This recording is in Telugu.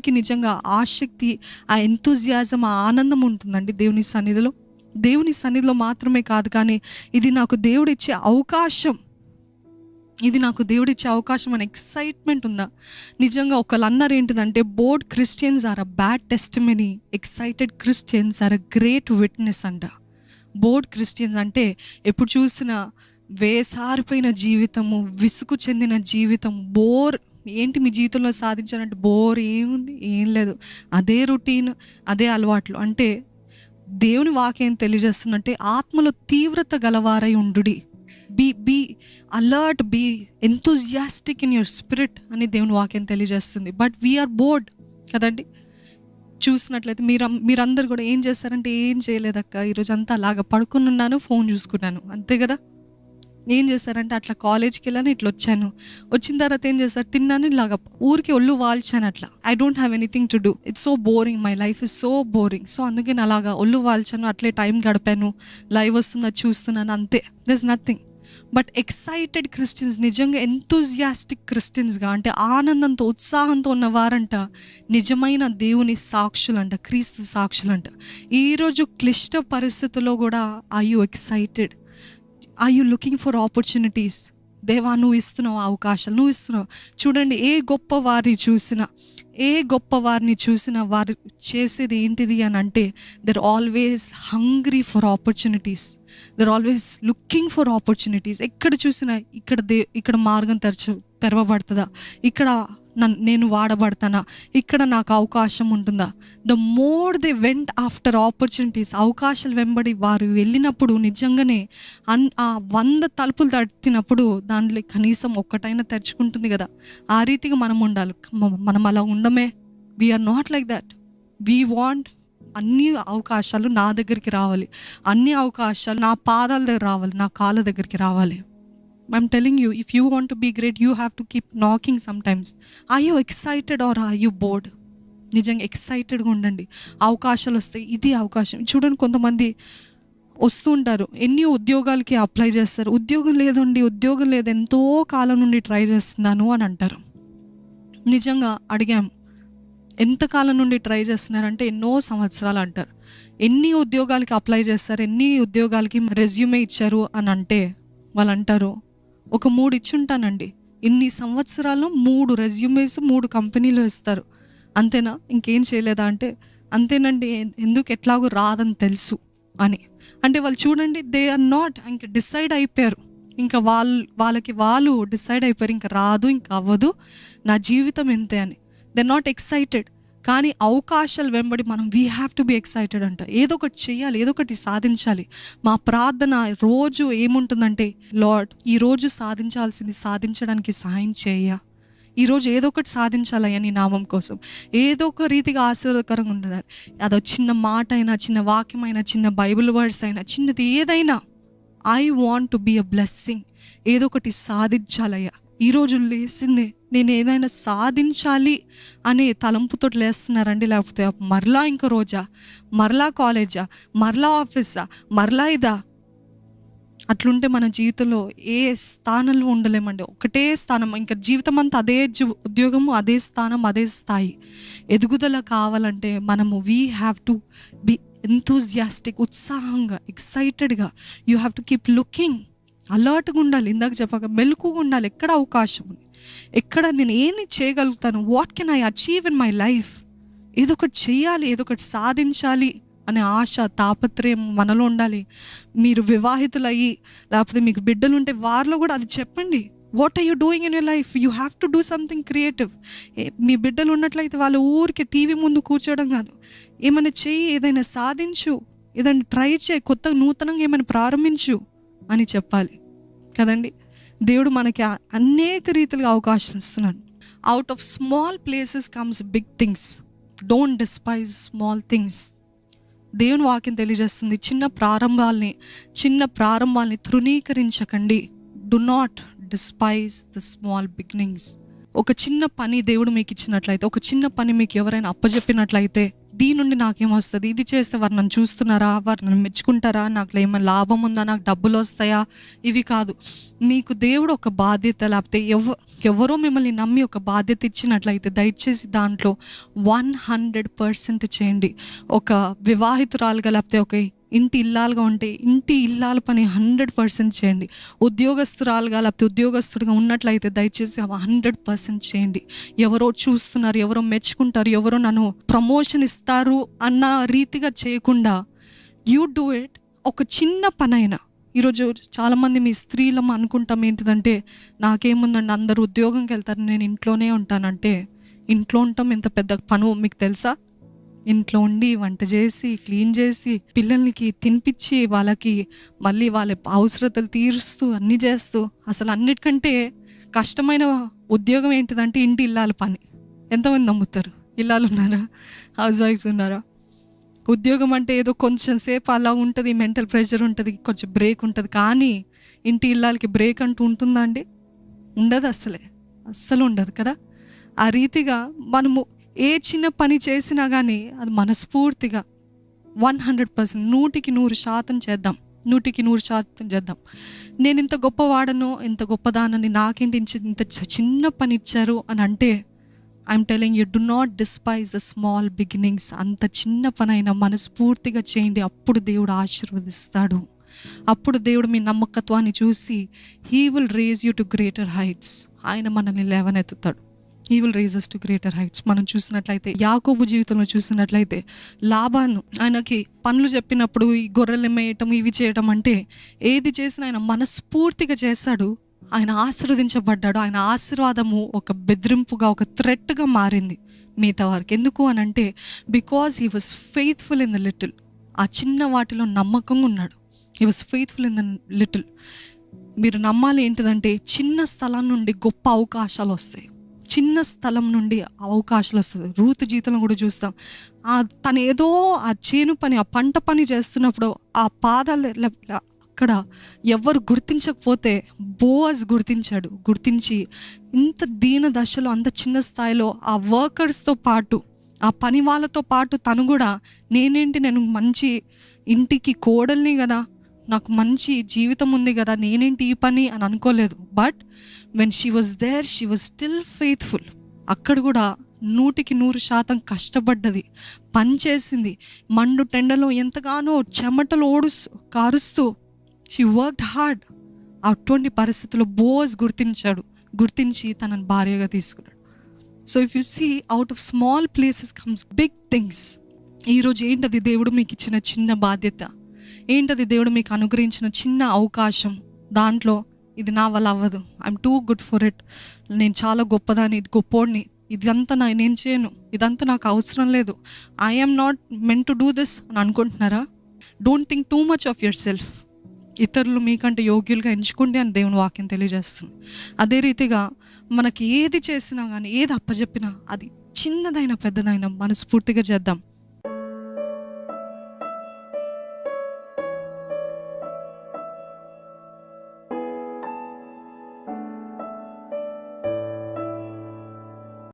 ఎంతమందికి నిజంగా ఆసక్తి, ఆ ఎంతూజియాజం, ఆ ఆనందం ఉంటుందండి దేవుని సన్నిధిలో? దేవుని సన్నిధిలో మాత్రమే కాదు, కానీ ఇది నాకు దేవుడిచ్చే అవకాశం, ఇది నాకు దేవుడిచ్చే అవకాశం అనే ఎక్సైట్మెంట్ ఉందా? నిజంగా ఒకళ్ళు అన్నారు ఏంటిదంటే, bored Christians are a bad testimony, excited Christians are a great witness అంట. బోర్డ్ క్రిస్టియన్స్ అంటే ఎప్పుడు చూసినా వేసారిపోయిన జీవితము, విసుగు చెందిన జీవితం, బోర్. ఏంటి మీ జీవితంలో సాధించాలంటే బోర్ ఏముంది, ఏం లేదు, అదే రొటీన్, అదే అలవాట్లు. అంటే దేవుని వాక్యం తెలియజేస్తుందంటే ఆత్మలో తీవ్రత గలవారై ఉండుడి, be alert, be enthusiastic in your spirit అని దేవుని వాక్యం తెలియజేస్తుంది. బట్ వీఆర్ బోర్డ్ కదండి. చూసినట్లయితే మీరందరూ కూడా ఏం చేస్తారంటే, ఏం చేయలేదక్క, ఈరోజు అంతా అలాగా పడుకుని ఉన్నాను, ఫోన్ చూసుకున్నాను, అంతే కదా. ఏం చేశారంటే, అట్లా కాలేజ్కి వెళ్ళాను, ఇట్లా వచ్చాను, వచ్చిన తర్వాత ఏం చేస్తారు, తిన్నాను, ఇలాగా ఊరికి ఒళ్ళు వాల్చాను, అట్లా I don't have anything to do, it's so boring, my life is so boring. So అందుకే నేను అలాగా ఒళ్ళు వాల్చాను, అట్లే టైం గడిపాను, లైవ్ వస్తుందా చూస్తున్నాను, అంతే, there is nothing. But excited Christians, నిజంగా ఎంతూజియాస్టిక్ క్రిస్టియన్స్గా, అంటే ఆనందంతో, ఉత్సాహంతో ఉన్నవారంట నిజమైన దేవుని సాక్షులంట, క్రీస్తు సాక్షులంట. ఈరోజు క్లిష్ట పరిస్థితుల్లో కూడా are you excited? Are you looking for opportunities? దేవా, నువ్వు ఇస్తున్నావు అవకాశాలు, నువ్వు ఇస్తున్నావు. చూడండి, ఏ గొప్ప వారిని చూసినా వారు చేసేది ఏంటిది అని అంటే, they're always hungry for opportunities, they're always looking for opportunities. ఎక్కడ చూసినా ఇక్కడ మార్గం తెరవబడుతుందా, ఇక్కడ నేను వాడబడతానా, ఇక్కడ నాకు అవకాశం ఉంటుందా. The more they went after opportunities, అవకాశాలు వెంబడి వారు వెళ్ళినప్పుడు నిజంగానే ఆ 100 తలుపులు తట్టినప్పుడు దాంట్లో కనీసం ఒక్కటైనా తెరుచుకుంటుంది కదా. ఆ రీతిగా మనం ఉండాలి. మనం అలా ఉండమే. We are not like that. We want అన్ని అవకాశాలు నా దగ్గరికి రావాలి, అన్ని అవకాశాలు నా పాదాల దగ్గర రావాలి, నా కాళ్ళ దగ్గరికి రావాలి. I'm telling you, if you want to be great, you have to keep knocking sometimes. Are you excited or are you bored? నిజంగా ఎక్సైటెడ్గా ఉండండి. అవకాశాలు వస్తాయి, ఇది అవకాశం. చూడండి, కొంతమంది వస్తూ ఉంటారు, ఎన్ని ఉద్యోగాలకి అప్లై చేస్తారు, ఉద్యోగం లేదండి, ఉద్యోగం లేదు, ఎంతో కాలం నుండి ట్రై చేస్తున్నాను అని అంటారు. నిజంగా అడిగాం, ఎంతకాలం నుండి ట్రై చేస్తున్నారంటే ఎన్నో సంవత్సరాలు అంటారు. ఎన్ని ఉద్యోగాలకి అప్లై చేస్తారు, ఎన్ని ఉద్యోగాలకి రెజ్యూమే ఇచ్చారు అని అంటే వాళ్ళు అంటారు, ఒక 3 ఇచ్చుంటానండి, ఇన్ని సంవత్సరాల్లో 3 రెజ్యూమేస్ 3 కంపెనీలు ఇస్తారు, అంతేనా, ఇంకేం చేయలేదా అంటే, అంతేనండి, ఎందుకు, ఎట్లాగో రాదని తెలుసు అని. అంటే వాళ్ళు చూడండి, దే ఆర్ నాట్, ఇంకా డిసైడ్ అయిపోయారు, ఇంకా వాళ్ళు డిసైడ్ అయిపోయారు, ఇంకా రాదు, ఇంకా అవ్వదు, నా జీవితం ఇంతే అని. They not excited. కానీ అవకాశాలు వెంబడి మనం we have to B excited అంట. ఏదో ఒకటి చేయాలి, ఏదో ఒకటి సాధించాలి. మా ప్రార్థన రోజు ఏముంటుందంటే, లార్డ్, ఈరోజు సాధించాల్సింది సాధించడానికి సహాయం చేయ, ఈరోజు ఏదో ఒకటి సాధించాలయ్యా నీ నామం కోసం, ఏదో ఒక రీతిగా ఆశీర్వాదకరంగా ఉండాలి. అదో చిన్న మాట అయినా, చిన్న వాక్యం అయినా, చిన్న బైబిల్ వర్డ్స్ అయినా, చిన్నది ఏదైనా, I want to be a blessing, ఏదో ఒకటి సాధించాలయ్యా. ఈరోజు లేసిందే నేను ఏదైనా సాధించాలి అనే తలంపుతో లేస్తున్నారండి, లేకపోతే మరలా ఇంకో రోజా, మరలా కాలేజా, మరలా ఆఫీసా, మరలా ఇదా. అట్లుంటే మన జీవితంలో ఏ స్థానంలో ఉండలేమండి. ఒకటే స్థానం, ఇంకా జీవితం అంతా అదే ఉద్యోగము, అదే స్థానం, అదే స్థాయి. ఎదుగుదల కావాలంటే మనము we have to be enthusiastic, ఉత్సాహంగా, ఎక్సైటెడ్గా. You have to keep looking, అలర్ట్గా ఉండాలి. ఇందాక చెప్పాక మెలకుగా ఉండాలి. ఎక్కడ అవకాశం ఉంది, ఎక్కడ నేను ఏంది చేయగలుగుతాను, what can I achieve in my life, ఏదో ఒకటి చేయాలి, ఏదో ఒకటి సాధించాలి అనే ఆశ, తాపత్రయం మనలో ఉండాలి. మీరు వివాహితులయ్యి లేకపోతే మీకు బిడ్డలు ఉంటే వారిలో కూడా అది చెప్పండి. What are you doing in your life? You have to do something creative. మీ బిడ్డలు ఉన్నట్లయితే వాళ్ళ ఊరికి టీవీ ముందు కూర్చోవడం కాదు, ఏమైనా చెయ్యి, ఏదైనా సాధించు, ఏదైనా ట్రై చేయి, కొత్తగా నూతనంగా ఏమైనా ప్రారంభించు అని చెప్పాలి కదండి. దేవుడు మనకి అనేక రీతిలుగా అవకాశాలు ఇస్తున్నాడు. Out of small places comes big things. Don't despise small things. దేవుని వాక్యం తెలియజేస్తుంది, చిన్న ప్రారంభాల్ని తృణీకరించకండి. Do not despise the small beginnings. ఒక చిన్న పని దేవుడు మీకు ఇచ్చినట్లయితే, ఒక చిన్న పని మీకు ఎవరైనా అప్పజెప్పినట్లయితే దీని నుండి నాకేమొస్తుంది, ఇది చేస్తే వారు నన్ను చూస్తున్నారా, వారు నన్ను మెచ్చుకుంటారా, నాకు ఏమైనా లాభం ఉందా, నాకు డబ్బులు వస్తాయా, ఇవి కాదు. మీకు దేవుడు ఒక బాధ్యత, లేకపోతే ఎవరో మిమ్మల్ని నమ్మి ఒక బాధ్యత ఇచ్చినట్లయితే దయచేసి దాంట్లో 100% చేయండి. ఒక వివాహితురాలుగా లేకపోతే ఒక ఇంటి ఇల్లాలుగా ఉంటే ఇంటి ఇల్లాల పని 100% చేయండి. ఉద్యోగస్తురాలుగా లేకపోతే ఉద్యోగస్తుడిగా ఉన్నట్లయితే దయచేసి 100% చేయండి. ఎవరో చూస్తున్నారు, ఎవరో మెచ్చుకుంటారు, ఎవరో నన్ను ప్రమోషన్ ఇస్తారు అన్న రీతిగా చేయకుండా యూ డూ ఇట్. ఒక చిన్న పనైనా, ఈరోజు చాలామంది మీ స్త్రీలం అనుకుంటాం ఏంటిదంటే, నాకేముందండి అందరూ ఉద్యోగంకి వెళ్తారు, నేను ఇంట్లోనే ఉంటానంటే, ఇంట్లో ఉంటాం ఎంత పెద్ద పను మీకు తెలుసా? ఇంట్లో ఉండి వంట చేసి క్లీన్ చేసి పిల్లలకి తినిపించి వాళ్ళకి మళ్ళీ వాళ్ళ అవసరతలు తీరుస్తూ అన్నీ చేస్తూ, అసలు అన్నిటికంటే కష్టమైన ఉద్యోగం ఏంటిదంటే ఇంటి ఇల్లాల పని. ఎంతమంది నమ్ముతారు? ఇల్లాలు ఉన్నారా? హౌస్ వైఫ్స్ ఉన్నారా? ఉద్యోగం అంటే ఏదో కొంచెం సేపు అలా ఉంటుంది, మెంటల్ ప్రెషర్ ఉంటుంది, కొంచెం బ్రేక్ ఉంటుంది. కానీ ఇంటి ఇల్లాలకి బ్రేక్ అంటూ ఉంటుందా అండి? ఉండదు, అస్సలు ఉండదు కదా. ఆ రీతిగా మనము ఏ చిన్న పని చేసినా కానీ అది మనస్ఫూర్తిగా 100%, 100% చేద్దాం. 100% చేద్దాం. నేను ఇంత గొప్పవాడను, ఇంత గొప్పదానని, నాకేంటి ఇంత చిన్న పని ఇచ్చారు అని అంటే, I'm telling you, do not despise the small beginnings. అంత చిన్న పనైనా మనస్ఫూర్తిగా చేయండి. అప్పుడు దేవుడు ఆశీర్వదిస్తాడు. అప్పుడు దేవుడు మీ నమ్మకత్వాన్ని చూసి he will raise you to greater heights. ఆయన మనల్ని లేవనెత్తుతాడు. He will raise us to greater heights. మనం చూసినట్లయితే యాకోబు జీవితంలో చూసినట్లయితే లాబాను ఆయనకి పనులు చెప్పినప్పుడు ఈ గొర్రెలు మేయటం ఇవి చేయటం అంటే ఏది చేసినా ఆయన మనస్ఫూర్తిగా చేశాడు. ఆయన ఆశీర్వదించబడ్డాడు. ఆయన ఆశీర్వాదము ఒక బెదిరింపుగా, ఒక థ్రెట్గా మారింది మిగతా వారికి. ఎందుకు అని అంటే because he was faithful in the little. ఆ చిన్న వాటిలో నమ్మకంగా ఉన్నాడు. He was faithful in the little. మీరు నమ్మాలి ఏంటిదంటే, చిన్న స్థలం నుండి గొప్ప అవకాశాలు వస్తాయి. చిన్న స్థలం నుండి అవకాశాలు వస్తుంది. రూతు జీవితంలో కూడా చూస్తాం. తను ఏదో ఆ చేను పని, ఆ పంట పని చేస్తున్నప్పుడు ఆ పాదాలు అక్కడ ఎవరు గుర్తించకపోతే బోaz గుర్తించాడు. గుర్తించి ఇంత దీన దశలో, అంత చిన్న స్థాయిలో ఆ వర్కర్స్తో పాటు, ఆ పని వాళ్ళతో పాటు తను కూడా నేను మంచి ఇంటికి కోడల్ని కదా, నాకు మంచి జీవితం ఉంది కదా, నేనేంటి ఈ పని అని అనుకోలేదు. But when she was there, she was still faithful. అక్కడ కూడా 100% కష్టపడ్డది, పని చేసింది. మండు టెండలో ఎంతగానో చెమటలు కారుస్తూ షీ వర్క్డ్ హార్డ్. అటువంటి పరిస్థితుల్లో బోaz గుర్తించి తనను భార్యగా తీసుకున్నాడు. So if you see, out of small places comes big things. ఈరోజు ఏంటది దేవుడు మీకు ఇచ్చిన చిన్న బాధ్యత? ఏంటది దేవుడు మీకు అనుగ్రహించిన చిన్న అవకాశం? దాంట్లో ఇది నా వల్ల అవ్వదు, I'm too good for it, నేను చాలా గొప్పదాన్ని, ఇది గొప్పోడిని, ఇదంతా నేను చేయను, ఇదంతా నాకు అవసరం లేదు, I'm not meant to do this అని అనుకుంటున్నారా? Don't think too much of your self. ఇతరులు మీకంటే యోగ్యులుగా ఎంచుకోండి అని దేవుని వాక్యం తెలియజేస్తుంది. అదే రీతిగా మనకి ఏది చేసినా కానీ, ఏది అప్పచెప్పినా, అది చిన్నదైనా పెద్దదైనా మనస్ఫూర్తిగా చేద్దాం.